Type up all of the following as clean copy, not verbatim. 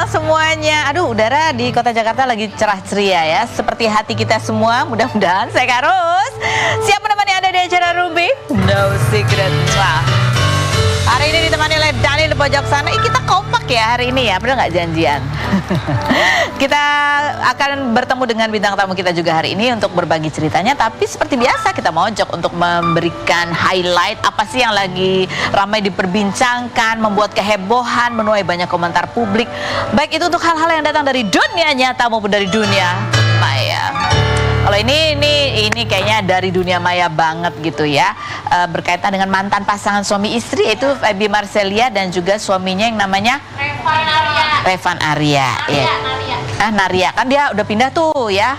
siang semuanya. Aduh, udara di kota Jakarta lagi cerah ceria ya. Seperti hati kita semua, mudah-mudahan saya Karus siap menemani Anda di acara Rumpi No Secret. Wah, hari ini ditemani oleh Dani di pojok sana. Kita kompak ya hari ini ya, bener nggak janjian? Kita akan bertemu dengan bintang tamu kita juga hari ini untuk berbagi ceritanya. Tapi seperti biasa kita mojok untuk memberikan highlight apa sih yang lagi ramai diperbincangkan, membuat kehebohan, menuai banyak komentar publik. Baik itu untuk hal-hal yang datang dari dunia nyata maupun dari dunia maya. Kalau ini kayaknya dari dunia maya banget gitu ya, berkaitan dengan mantan pasangan suami istri yaitu Feby Marcelia dan juga suaminya yang namanya Revan Arya. Ya. Naria kan dia udah pindah tuh ya.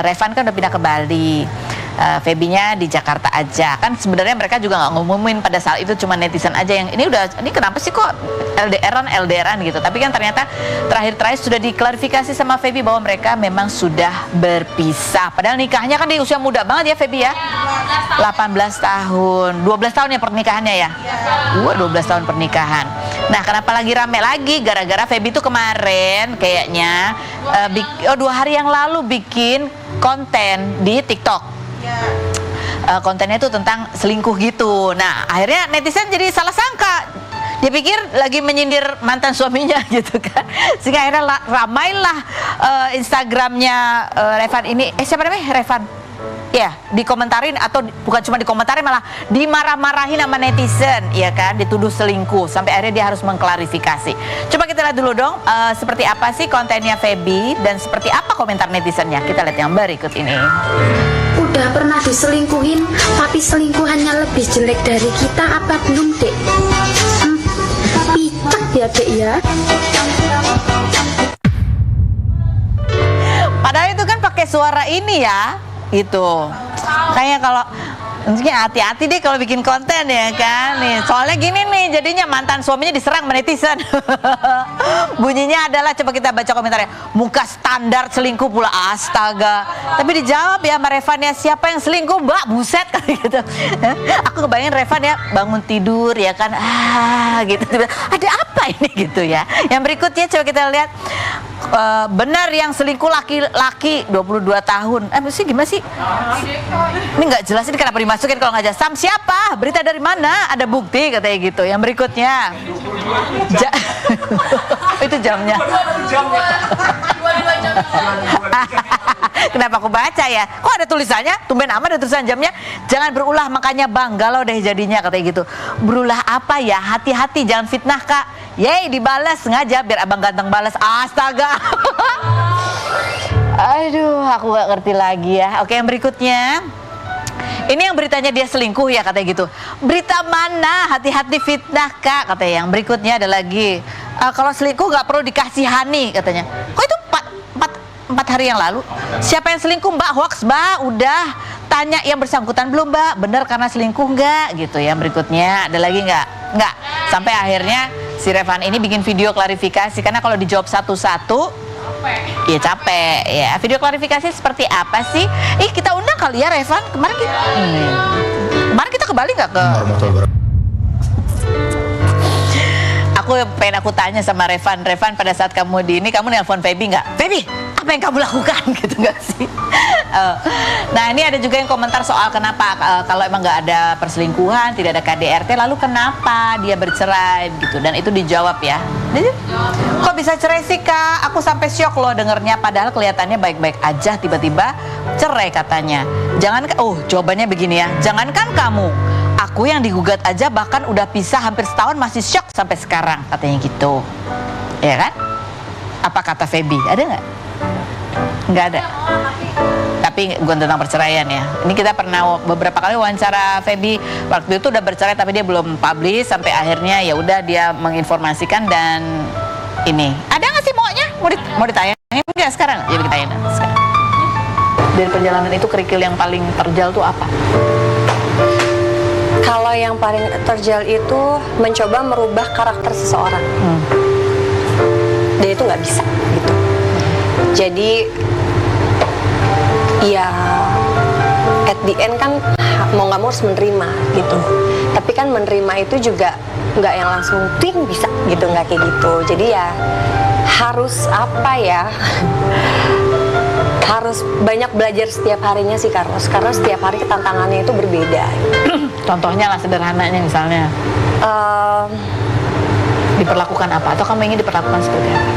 Revan kan udah pindah ke Bali. Febinya di Jakarta aja. Kan sebenarnya mereka juga nggak ngumumin pada saat itu, cuma netizen aja yang ini kenapa sih kok LDRan gitu. Tapi kan ternyata terakhir sudah diklarifikasi sama Feby bahwa mereka memang sudah berpisah. Padahal nikahnya kan di usia muda banget ya Feby ya. 18 tahun. 12 tahun ya pernikahannya ya. 12 tahun pernikahan. Nah, kenapa lagi rame lagi? Gara-gara Feby tuh kemarin kayaknya 2 hari yang lalu bikin konten di TikTok. Kontennya itu tentang selingkuh gitu. Nah, akhirnya netizen jadi salah sangka. Dia pikir lagi menyindir mantan suaminya gitu kan. Sehingga akhirnya ramailah Instagramnya Revan ini. Siapa namanya? Revan. Ya, dikomentarin atau bukan cuma dikomentarin, malah dimarah-marahin sama netizen, ya kan, dituduh selingkuh. Sampai akhirnya dia harus mengklarifikasi. Coba kita lihat dulu dong, seperti apa sih kontennya Feby dan seperti apa komentar netizennya. Kita lihat yang berikut ini. Udah pernah diselingkuhin, tapi selingkuhannya lebih jelek dari kita apa belum, Dek? Picek ya, Dek ya. Padahal itu kan pakai suara ini ya. Gitu. Kayaknya kalau maksudnya hati-hati deh kalau bikin konten ya kan nih. Soalnya gini nih, jadinya mantan suaminya diserang sama netizen. Bunyinya adalah, coba kita baca komentarnya. Muka standar selingkuh pula, astaga. Tapi dijawab ya sama Revan ya, siapa yang selingkuh Mbak? Buset kan gitu. Aku kebayangin Revan ya bangun tidur ya kan. Gitu. Ada apa ini gitu ya. Yang berikutnya coba kita lihat. Benar yang selingkuh laki-laki 22 tahun. Mesti gimana sih? Ini nggak jelas, ini kenapa dimasukin kalau nggak jelas? Sam siapa? Berita dari mana? Ada bukti katanya gitu. Yang berikutnya. Itu jamnya. Kenapa aku baca ya? Kok ada tulisannya? Tumben amat ada tulisan jamnya. Jangan berulah makanya bang, galau deh jadinya katanya gitu. Berulah apa ya? Hati-hati jangan fitnah kak. Yeay dibalas sengaja biar abang ganteng balas. Astaga. Aduh, aku gak ngerti lagi ya. Oke, yang berikutnya. Ini yang beritanya dia selingkuh ya katanya gitu. Berita mana? Hati-hati fitnah kak katanya. Yang berikutnya ada lagi. Kalau selingkuh gak perlu dikasihani katanya. Kok itu 4 hari yang lalu? Siapa yang selingkuh mbak? Hoax mbak, udah. Tanya yang bersangkutan belum mbak? Bener karena selingkuh nggak? Gitu. Yang berikutnya ada lagi nggak? Nggak. Sampai akhirnya si Revan ini bikin video klarifikasi. Karena kalau dijawab satu-satu ya capek ya. Video klarifikasi seperti apa sih? Kita undang kali ya Revan. Kemarin kita ke Bali nggak ke? Aku tanya sama Revan pada saat kamu di ini, kamu nelpon Feby nggak? Feby, apa yang kamu lakukan gitu nggak sih? Nah ini ada juga yang komentar soal kenapa kalau emang nggak ada perselingkuhan, tidak ada KDRT, lalu kenapa dia bercerai gitu, dan itu dijawab ya. Kok bisa cerai sih kak? Aku sampai syok loh dengernya, padahal kelihatannya baik-baik aja, tiba-tiba cerai katanya. Jawabannya begini ya, jangankan kamu, aku yang digugat aja bahkan udah pisah hampir setahun masih syok sampai sekarang katanya gitu. Ya kan? Apa kata Feby? Ada nggak? Nggak ada. Tapi bukan tentang perceraian ya. Ini kita pernah beberapa kali wawancara Feby, waktu itu udah bercerai tapi dia belum publish, sampai akhirnya ya udah dia menginformasikan. Dan ini ada nggak sih maunya? Mau ditayangin nggak sekarang? Jadi kita tayangin sekarang. Dari perjalanan itu kerikil yang paling terjal tuh apa? Kalau yang paling terjal itu mencoba merubah karakter seseorang. Dan itu nggak bisa gitu. Jadi ya at the end kan mau nggak mau harus menerima gitu. Tapi kan menerima itu juga nggak yang langsung ting bisa gitu, nggak kayak gitu. Jadi ya harus apa ya, harus banyak belajar setiap harinya sih Carlos, karena setiap hari tantangannya itu berbeda. Contohnya lah sederhananya misalnya. Diperlakukan apa? Atau kamu ingin diperlakukan seperti apa?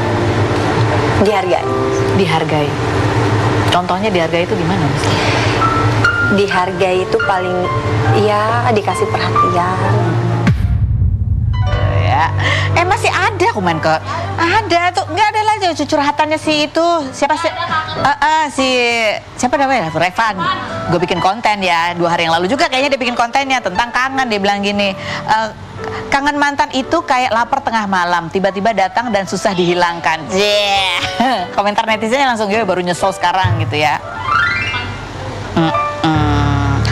Dihargai. Dihargai. Contohnya dihargai itu gimana misalnya? Dihargai itu paling ya dikasih perhatian. Ya, masih ada ada tuh, nggak ada lagi curhatannya si itu siapa sih? Siapa namanya? Revan. Gue bikin konten ya 2 hari yang lalu juga kayaknya dia bikin kontennya tentang kangen. Dia bilang gini, kangen mantan itu kayak lapar tengah malam, tiba-tiba datang dan susah dihilangkan. Komentar netizennya langsung gue baru nyesel sekarang gitu ya.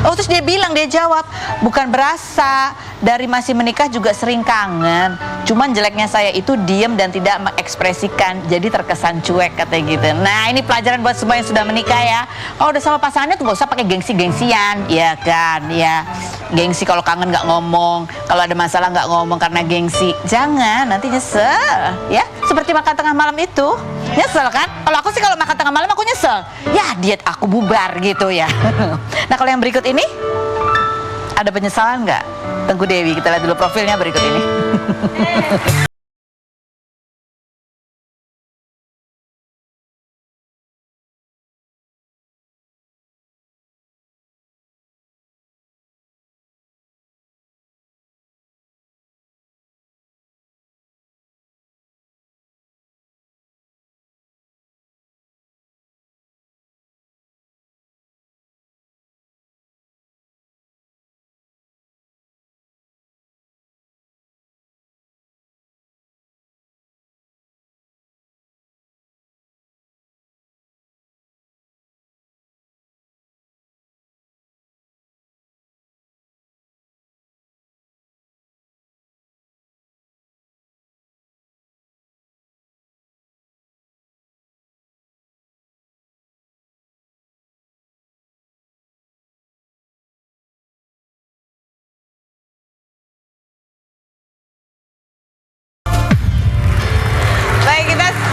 Oh, terus dia bilang, dia jawab, bukan berasa, dari masih menikah juga sering kangen. Cuman jeleknya saya itu diem dan tidak mengekspresikan, jadi terkesan cuek katanya gitu. Nah, ini pelajaran buat semua yang sudah menikah ya. Kalau udah sama pasangannya tuh gak usah pakai gengsi-gengsian, ya kan? Ya, gengsi kalau kangen nggak ngomong, kalau ada masalah nggak ngomong karena gengsi. Jangan, nanti nyesel, ya. Seperti makan tengah malam itu, nyesel kan? Kalau aku sih kalau makan tengah malam aku nyesel. Ya, diet aku bubar gitu ya. Nah, kalau yang berikut ini, ada penyesalan nggak? Tengku Dewi, kita lihat dulu profilnya berikut ini.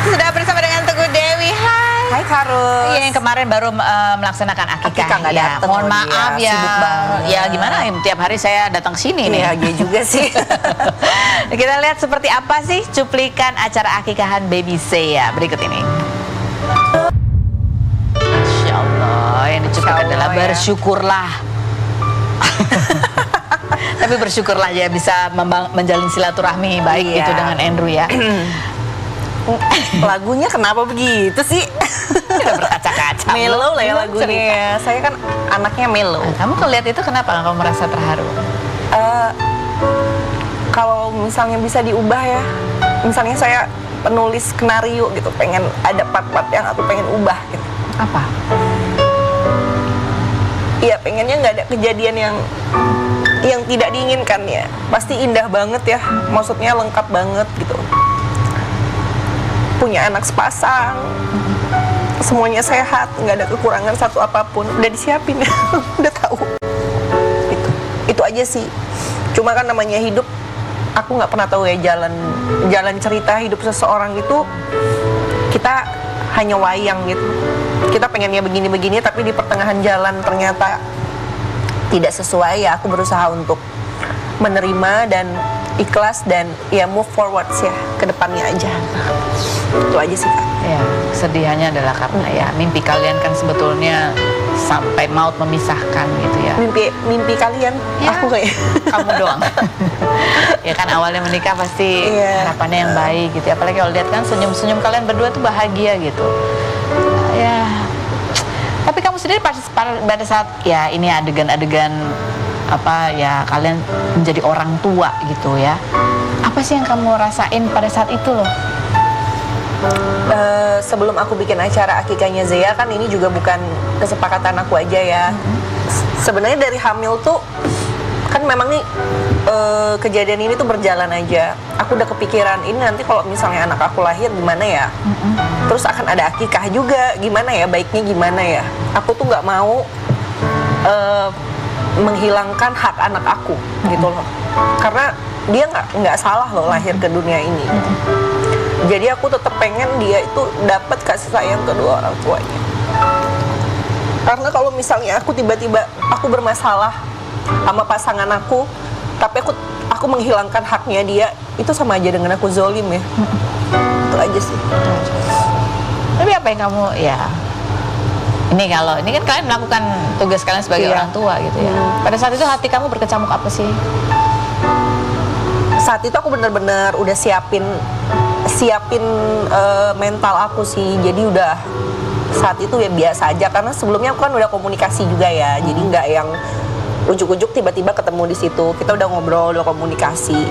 Sudah bersama dengan Teguh Dewi. Hai Karus. Iya, yang kemarin baru melaksanakan akikah. Nggak Ya, dateng mohon loh maaf dia, ya. sibuk banget. Ya gimana? Tiap hari saya datang sini nih. Iya, dia juga sih. Kita lihat seperti apa sih cuplikan acara akikahan baby saya berikut ini. Masya Allah, yang dicuplikan adalah ya. bersyukurlah. Tapi bersyukurlah ya bisa menjalin silaturahmi baik Iya. itu dengan Andrew ya. Lagunya kenapa begitu sih? Udah berkaca-kaca. Mellow lah ya Belum lagunya. cerita. Saya kan anaknya mellow. Kamu kalau lihat itu kenapa kamu merasa terharu? Kalau misalnya bisa diubah ya, misalnya saya penulis skenario gitu, pengen ada part-part yang aku pengen ubah gitu. Apa? Iya, pengennya nggak ada kejadian yang tidak diinginkan ya. Pasti indah banget ya, maksudnya lengkap banget gitu. Punya anak sepasang, semuanya sehat, nggak ada kekurangan satu apapun, udah disiapin, udah tahu. Itu aja sih. Cuma kan namanya hidup, aku nggak pernah tahu ya jalan cerita hidup seseorang itu, kita hanya wayang gitu. Kita pengennya begini-begini, tapi di pertengahan jalan ternyata tidak sesuai. Ya aku berusaha untuk menerima dan ikhlas dan ya move forward ya ke depannya aja. Itu aja sih Kak. Ya, kesedihannya adalah karena ya mimpi kalian kan sebetulnya sampai maut memisahkan gitu ya. Mimpi kalian, Ya, aku kayak kamu doang. Ya kan awalnya menikah pasti Iya. harapannya yang baik gitu. Apalagi kalau lihat kan senyum-senyum kalian berdua tuh bahagia gitu. Ya. Tapi kamu sendiri pada saat ya ini adegan-adegan apa ya kalian menjadi orang tua gitu ya. Apa sih yang kamu rasain pada saat itu loh? Sebelum aku bikin acara akikahnya Zea kan ini juga bukan kesepakatan aku aja ya. Sebenarnya dari hamil tuh kan memang nih kejadian ini tuh berjalan aja. Aku udah kepikiran ini nanti kalau misalnya anak aku lahir gimana ya. Terus akan ada akikah juga, gimana ya, baiknya gimana ya. Aku tuh nggak mau menghilangkan hak anak aku gitu loh. Karena dia nggak salah loh lahir ke dunia ini. Jadi aku tetap pengen dia itu dapat kasih sayang kedua orang tuanya. Karena kalau misalnya aku tiba-tiba aku bermasalah sama pasangan aku, tapi aku menghilangkan haknya dia, itu sama aja dengan aku zolim ya. Itu aja sih. Tapi apa yang kamu ya? Ini kan kalian melakukan tugas kalian sebagai orang tua gitu ya. Pada saat itu hati kamu berkecamuk apa sih? Saat itu aku benar-benar udah siapin mental aku sih. Jadi udah saat itu ya biasa aja, karena sebelumnya aku kan udah komunikasi juga ya. Jadi nggak yang ujuk-ujuk tiba-tiba ketemu di situ. Kita udah ngobrol, udah komunikasi.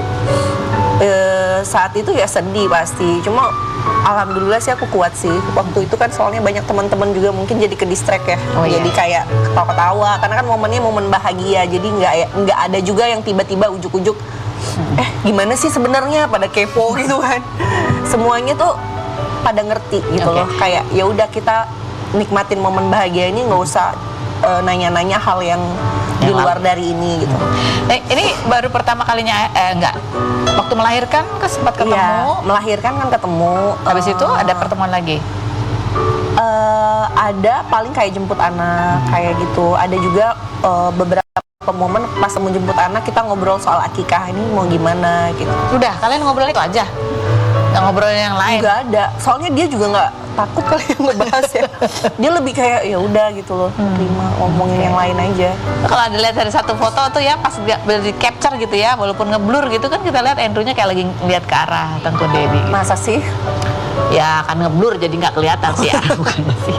Saat itu ya sedih pasti. Cuma alhamdulillah sih aku kuat sih. Waktu itu kan soalnya banyak teman-teman juga mungkin jadi ke distract ya. Jadi kayak ketawa-ketawa karena kan momennya momen bahagia. Jadi nggak ada juga yang tiba-tiba ujuk-ujuk gimana sih sebenarnya, pada kepo gitu kan. Semuanya tuh pada ngerti gitu loh. Kayak ya udah kita nikmatin momen bahagia ini, nggak usah nanya-nanya hal yang di luar dari ini gitu. Ini baru pertama kalinya waktu melahirkan kan sempat ketemu? Iya, melahirkan kan ketemu. Habis itu ada pertemuan lagi? Ada paling kayak jemput anak kayak gitu. Ada juga beberapa momen pas mau jemput anak kita ngobrol soal akikah ini mau gimana gitu. Udah, kalian ngobrol itu aja? Nggak ngobrol yang lain? Nggak ada. Soalnya dia juga nggak takut kali yang ngebahas ya. Dia lebih kayak ya udah gitu loh, terima ngomongin yang lain aja. Kalau ada lihat dari satu foto tuh ya pas di capture gitu ya, walaupun ngeblur gitu kan kita lihat Andrew-nya kayak lagi ngeliat ke arah Tengku Dewi. Gitu. Masa sih? Ya kan ngeblur jadi nggak kelihatan sih ya, bukannya sih.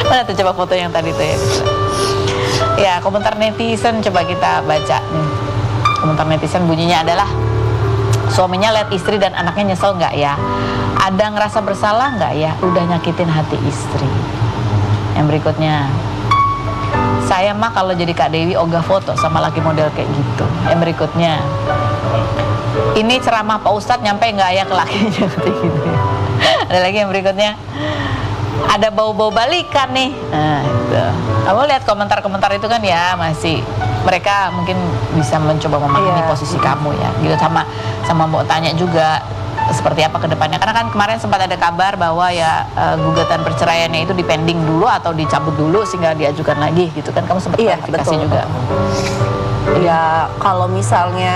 Mana tuh coba foto yang tadi tuh ya. Ya, komentar netizen coba kita baca nih. Komentar netizen bunyinya adalah, suaminya lihat istri dan anaknya nyesel nggak ya? Ada ngerasa bersalah nggak ya? Udah nyakitin hati istri. Yang berikutnya, saya mah kalau jadi Kak Dewi ogah foto sama laki model kayak gitu. Yang berikutnya, ini ceramah Pak Ustadz nyampe nggak ya ke lakinya? Gitu. Ada lagi yang berikutnya, ada bau-bau balikan nih. Nah itu, kamu lihat komentar-komentar itu kan ya, masih mereka mungkin bisa mencoba memahami posisi kamu ya gitu. Sama mau tanya juga seperti apa ke depannya, karena kan kemarin sempat ada kabar bahwa ya gugatan perceraiannya itu dipending dulu atau dicabut dulu sehingga diajukan lagi gitu kan. Kamu sempat klarifikasi juga. Ya kalau misalnya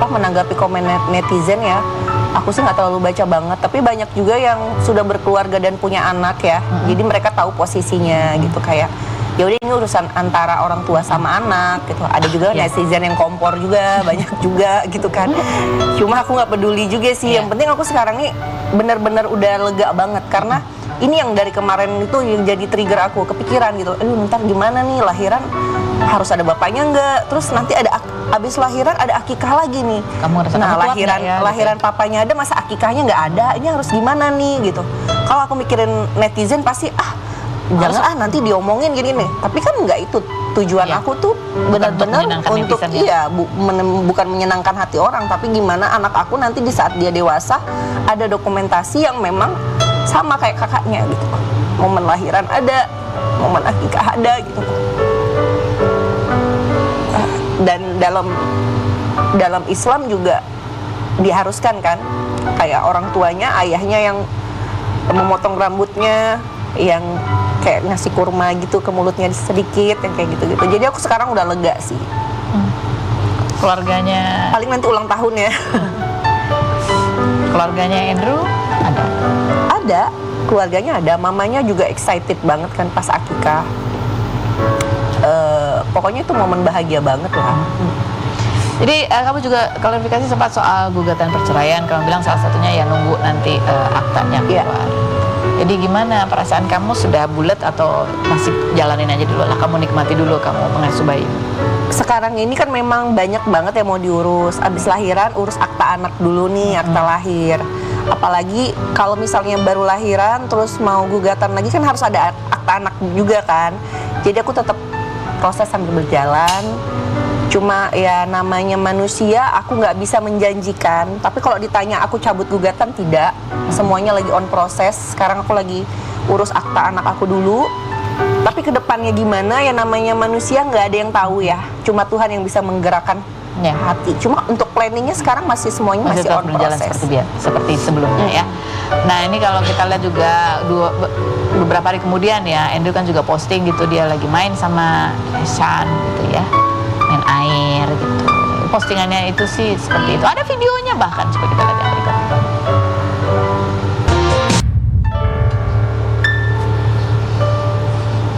menanggapi komen netizen ya, aku sih nggak terlalu baca banget, tapi banyak juga yang sudah berkeluarga dan punya anak ya. Jadi mereka tahu posisinya gitu, kayak ya udah ini urusan antara orang tua sama anak gitu. Ada juga netizen yang kompor juga, banyak juga gitu kan. Cuma aku nggak peduli juga sih. Yang penting aku sekarang nih benar-benar udah lega banget, karena ini yang dari kemarin itu yang jadi trigger aku, kepikiran gitu. Ntar gimana nih lahiran, harus ada bapaknya nggak? Terus nanti ada abis lahiran ada akikah lagi nih. Lahiran papanya ada, masa akikahnya nggak ada? Ini harus gimana nih gitu. Kalau aku mikirin netizen pasti jangan nanti diomongin gini nih. Tapi kan nggak itu tujuan aku tuh, benar-benar untuk bukan menyenangkan hati orang, tapi gimana anak aku nanti di saat dia dewasa ada dokumentasi yang memang sama kayak kakaknya gitu. Momen lahiran ada, momen akikah ada gitu. Dan dalam Islam juga diharuskan kan, kayak orang tuanya, ayahnya yang memotong rambutnya, yang kayak ngasih kurma gitu ke mulutnya sedikit, yang kayak gitu-gitu. Jadi aku sekarang udah lega sih. Keluarganya paling nanti ulang tahun ya. Keluarganya Andrew ada, keluarganya ada, mamanya juga excited banget kan pas akikah. Pokoknya itu momen bahagia banget lah. Jadi kamu juga klarifikasi sempat soal gugatan perceraian. Kamu bilang salah satunya ya nunggu nanti aktanya keluar. Jadi gimana perasaan kamu, sudah bulat atau masih jalanin aja dulu lah, kamu nikmati dulu kamu mengasuh bayi? Sekarang ini kan memang banyak banget yang mau diurus. Abis lahiran urus akta anak dulu nih, akta lahir. Apalagi kalau misalnya baru lahiran terus mau gugatan lagi kan harus ada akta anak juga kan. Jadi aku tetap proses sambil berjalan. Cuma ya namanya manusia, aku nggak bisa menjanjikan. Tapi kalau ditanya aku cabut gugatan, tidak. Semuanya lagi on proses. Sekarang aku lagi urus akta anak aku dulu. Tapi kedepannya gimana ya, namanya manusia nggak ada yang tahu ya. Cuma Tuhan yang bisa menggerakkan Ya. hati. Cuma untuk planningnya sekarang masih semuanya masih tetap on berjalan proses. seperti sebelumnya ya. Nah ini kalau kita lihat juga beberapa hari kemudian ya, Andrew kan juga posting gitu, dia lagi main sama Sean gitu ya, main air gitu. Postingannya itu sih seperti itu. Ada videonya bahkan, coba kita lihat yang berikut.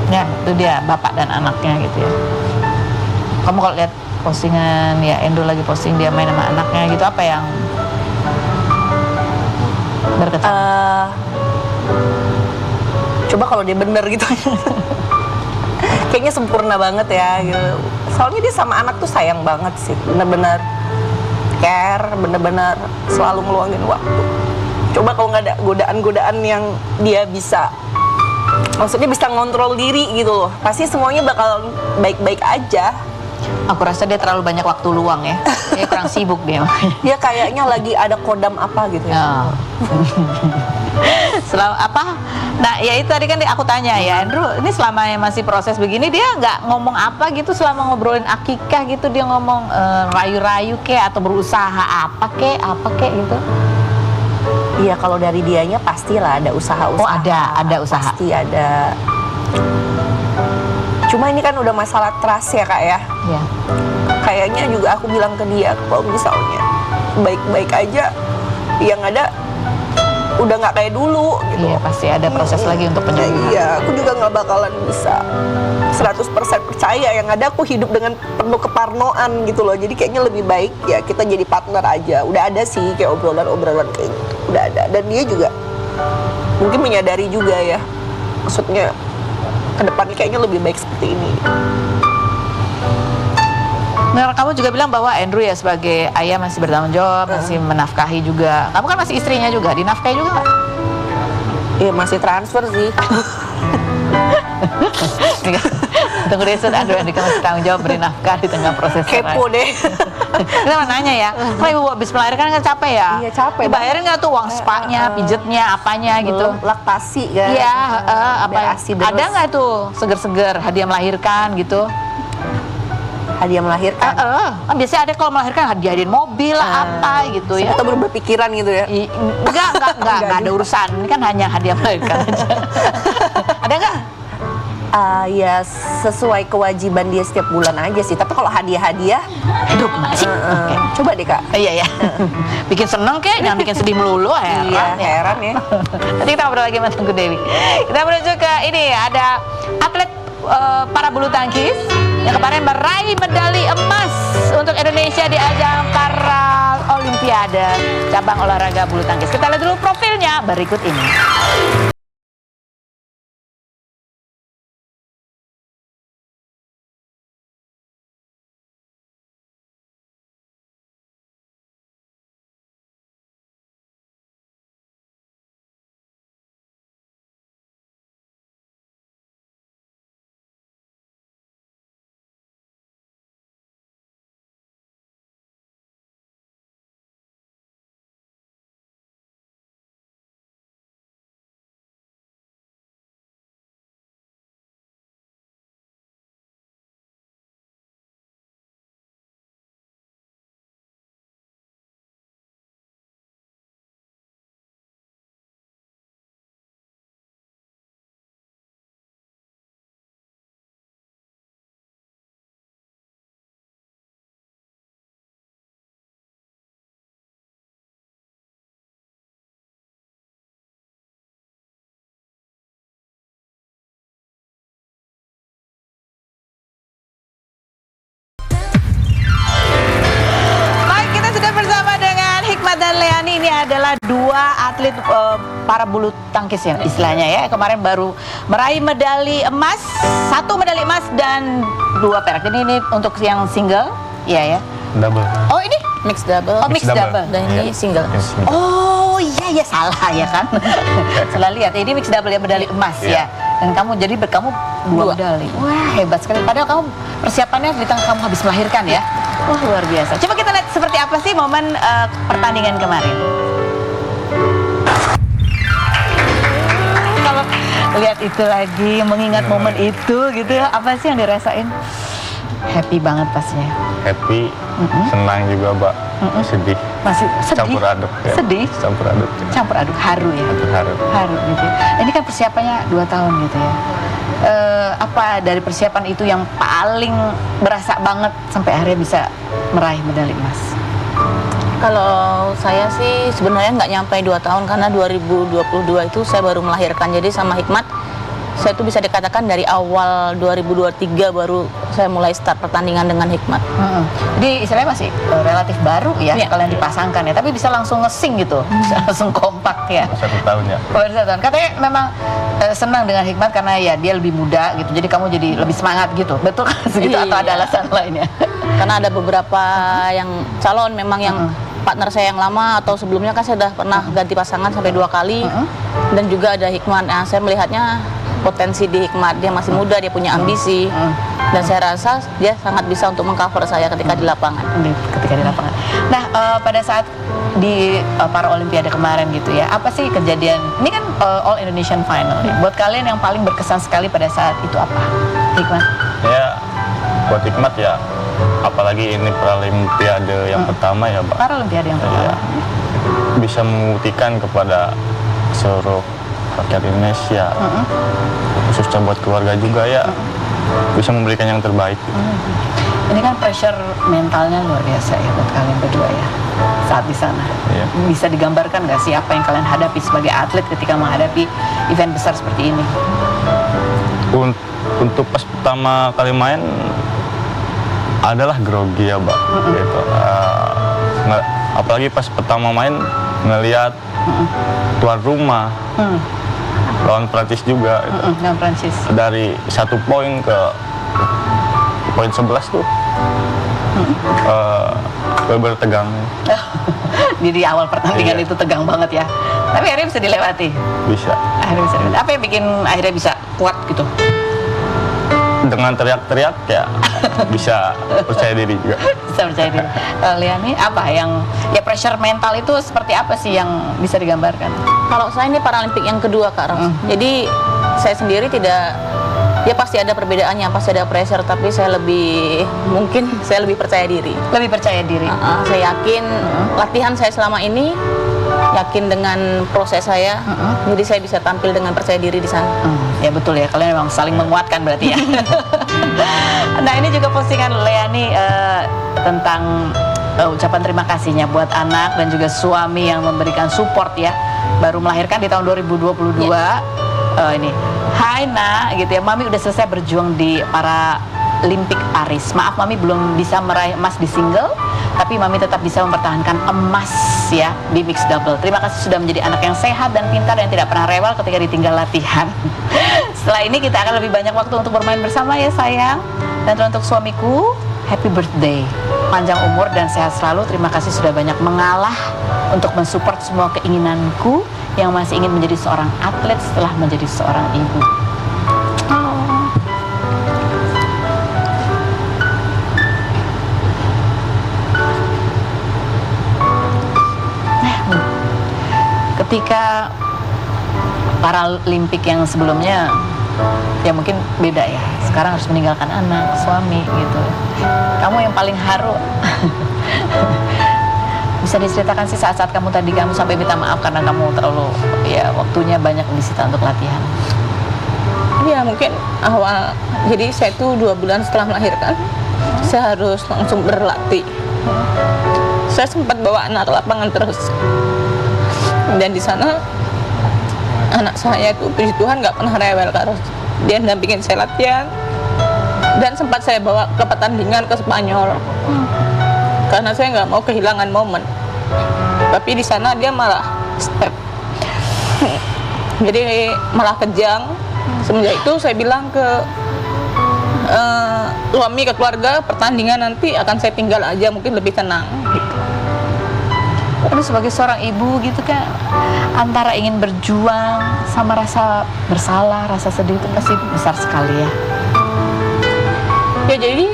Ya itu dia bapak dan anaknya gitu ya. Kamu kalau lihat postingan ya, Andrew lagi posting dia main sama anaknya gitu, apa yang berkesan? Coba kalau dia bener gitu. Kayaknya sempurna banget ya gitu. Soalnya dia sama anak tuh sayang banget sih. Bener-bener care, bener-bener selalu ngeluangin waktu. Coba kalau nggak ada godaan-godaan yang dia bisa, maksudnya bisa ngontrol diri gitu loh, pasti semuanya bakal baik-baik aja. Aku rasa dia terlalu banyak waktu luang ya. Dia kurang sibuk dia. Dia kayaknya lagi ada kodam apa gitu ya. Selama apa? Nah ya itu tadi kan aku tanya ya, Andrew ini selama masih proses begini dia nggak ngomong apa gitu selama ngobrolin akikah gitu, dia ngomong rayu-rayu kek atau berusaha apa kek gitu? Iya, kalau dari dianya pastilah ada usaha-usaha. Oh ada usaha. Pasti ada. Cuma ini kan udah masalah trust ya kak ya. Ya. Kayaknya juga aku bilang ke dia, kalau misalnya baik-baik aja, yang ada udah nggak kayak dulu gitu. Iya pasti ada proses lagi untuk penyembuhan. Iya, aku juga nggak bakalan bisa 100% percaya. Yang ada aku hidup dengan penuh keparnoan gitu loh. Jadi kayaknya lebih baik ya kita jadi partner aja. Udah ada sih kayak obrolan-obrolan kayak gitu, udah ada. Dan dia juga mungkin menyadari juga ya, maksudnya kedepannya kayaknya lebih baik seperti ini. Nah, kamu juga bilang bahwa Andrew ya sebagai ayah masih bertanggung jawab, masih menafkahi juga. Kamu kan masih istrinya juga, dinafkahi juga nggak? Iya, masih transfer sih. Tunggu deh, Andrew masih tanggung jawab beri nafkah di tengah proses cerai. Kepo deh. Kita mau nanya ya, kalau ibu habis melahirkan kan capek ya? Iya, capek. Dibayarin nggak tuh uang spanya, pijetnya, apanya gitu? Laktasi kan. Iya, apa? ASI terus. Ada nggak tuh seger-seger hadiah melahirkan gitu? Hadiah melahirkan. Kan biasanya ada kalau melahirkan hadiahin mobil apa gitu ya. Kita berubah pikiran gitu ya. Enggak ada urusan. Ini kan hanya hadiah melahirkan aja. Ada nggak? Ya sesuai kewajiban dia setiap bulan aja sih. Tapi kalau hadiah-hadiah, Aduh, gimana sih? Oke. coba deh kak. Iya. Bikin seneng kek, jangan bikin sedih melulu. Iya, heran ya. Nanti kita ngobrol lagi sama Tengku Dewi. Kita menuju ke ini, ada atlet para bulu tangkis yang kemarin meraih medali emas untuk Indonesia di ajang para Olimpiade cabang olahraga bulu tangkis. Kita lihat dulu profilnya berikut ini. Dan Leani ini adalah dua atlet para bulu tangkis ya istilahnya ya, kemarin baru meraih medali emas, 1 medali emas dan 2 perak. Jadi ini untuk yang single ya. Double. Oh ini mixed double. Oh mixed double. Dan ini single. Yes, Oh iya salah ya kan. Salah lihat. Ini mixed double ya, medali emas ya. Dan kamu jadi kamu 2 medali. Wah hebat sekali. Padahal kamu persiapannya di tengah kamu habis melahirkan ya. Wah luar biasa. Coba kita lihat seperti apa sih momen pertandingan kemarin. lihat itu lagi, mengingat momen itu gitu, apa sih yang dirasain? Happy banget pastinya. Happy, senang juga, Mbak. Sedih. Masih sedih? Campur aduk ya. Sedih? Campur aduk. Campur aduk, haru ya? Haru. Haru gitu. Ini kan persiapannya 2 tahun gitu ya. Apa dari persiapan itu yang paling berasa banget sampai akhirnya bisa meraih medali emas? Kalau saya sih sebenarnya nggak nyampe 2 tahun karena 2022 itu saya baru melahirkan. Jadi sama Hikmat, saya itu bisa dikatakan dari awal 2023 baru saya mulai start pertandingan dengan Hikmat. Jadi istilahnya masih relatif baru ya, Iya. kalian dipasangkan ya, tapi bisa langsung nge-sync gitu, bisa langsung kompak ya. 1 tahun ya. Baru 1 tahun. Katanya memang senang dengan Hikmat karena ya dia lebih muda gitu, jadi kamu jadi lebih semangat gitu, betul kan segitu Iya. atau ada alasan lainnya? Karena ada beberapa yang calon memang yang partner saya yang lama atau sebelumnya kan saya sudah pernah ganti pasangan sampai 2 kali. Dan juga ada Hikmat. Nah, saya melihatnya potensi di Hikmat, dia masih muda, dia punya ambisi. Dan saya rasa dia sangat bisa untuk mengcover saya ketika di lapangan. Ketika di lapangan. Nah, pada saat di para Olimpiade kemarin gitu ya, apa sih kejadian? Ini kan All Indonesian Final. Ya. Buat kalian yang paling berkesan sekali pada saat itu apa, Hikmat? Ya, buat Hikmat ya, apalagi ini Paralimpiade yang pertama ya, Mbak. Paralimpiade yang pertama. Iya. Bisa membuktikan kepada seluruh rakyat Indonesia, khususnya buat keluarga juga ya, bisa memberikan yang terbaik. Ini kan pressure mentalnya luar biasa ya buat kalian berdua ya saat di sana. Iya. Bisa digambarkan nggak sih apa yang kalian hadapi sebagai atlet ketika menghadapi event besar seperti ini? Untuk pas pertama kali main adalah grogi ya, Mbak. Gitu. Apalagi pas pertama main ngelihat tuan rumah lawan Prancis juga. Gitu. Dan Prancis. Dari 1 poin ke poin 11 tuh bener-bener tegang. Di awal pertandingan Iya. itu tegang banget ya. Tapi akhirnya bisa dilewati. Bisa. Akhirnya bisa dilewati. Apa yang bikin akhirnya bisa kuat gitu? Dengan teriak-teriak ya bisa percaya diri juga. Bisa percaya diri. Liani, apa yang ya pressure mental itu seperti apa sih yang bisa digambarkan? Kalau saya ini Paralimpik yang kedua, Kak Ros. Jadi saya sendiri tidak, ya pasti ada perbedaannya, pasti ada pressure, tapi saya lebih percaya diri. Lebih percaya diri. Saya yakin latihan saya selama ini, yakin dengan proses saya, jadi saya bisa tampil dengan percaya diri di sana. Ya betul ya, kalian memang saling menguatkan berarti ya. Nah ini juga postingan Leani tentang ucapan terima kasihnya buat anak dan juga suami yang memberikan support ya. Baru melahirkan di tahun 2022. Ini, hai nak, gitu ya. Mami udah selesai berjuang di Paralimpik Paris. Maaf Mami belum bisa meraih emas di single, tapi Mami tetap bisa mempertahankan emas ya di mixed double. Terima kasih sudah menjadi anak yang sehat dan pintar dan tidak pernah rewel ketika ditinggal latihan. Setelah ini kita akan lebih banyak waktu untuk bermain bersama ya sayang. Dan untuk suamiku, happy birthday, panjang umur dan sehat selalu. Terima kasih sudah banyak mengalah untuk mensupport semua keinginanku yang masih ingin menjadi seorang atlet setelah menjadi seorang ibu. Ketika Paralimpik yang sebelumnya ya mungkin beda ya, sekarang harus meninggalkan anak, suami gitu. Kamu yang paling haru. Bisa diceritakan sih saat-saat kamu sampai minta maaf karena kamu terlalu ya waktunya banyak disita untuk latihan. Ya mungkin awal, jadi saya itu 2 bulan setelah melahirkan, saya harus langsung berlatih. Saya sempat bawa anak ke lapangan terus. Dan di sana anak saya itu puji Tuhan nggak pernah rewel, Kak Ros. Dia dampingin saya latihan dan sempat saya bawa ke pertandingan ke Spanyol karena saya nggak mau kehilangan momen. Tapi di sana dia malah step, jadi malah kejang. Semenjak itu saya bilang ke suami, ke keluarga, pertandingan nanti akan saya tinggal aja, mungkin lebih tenang gitu. Aduh, sebagai seorang ibu gitu kan, antara ingin berjuang sama rasa bersalah, rasa sedih itu pasti besar sekali ya. Ya jadi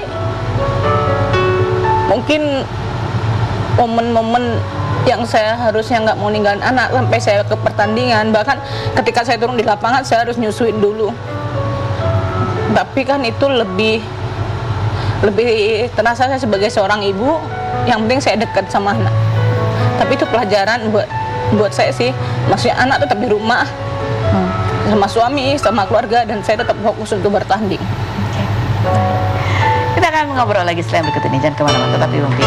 mungkin momen-momen yang saya harusnya nggak mau ninggalin anak sampai saya ke pertandingan, bahkan ketika saya turun di lapangan saya harus nyusuin dulu. Tapi kan itu lebih terasa saya sebagai seorang ibu, yang penting saya dekat sama anak. Tapi itu pelajaran buat saya sih, maksudnya anak tetap di rumah sama suami, sama keluarga, dan saya tetap fokus untuk bertanding. Kita akan ngobrol lagi setelah berikut ini, jangan kemana-mana, tetap di Rumpi.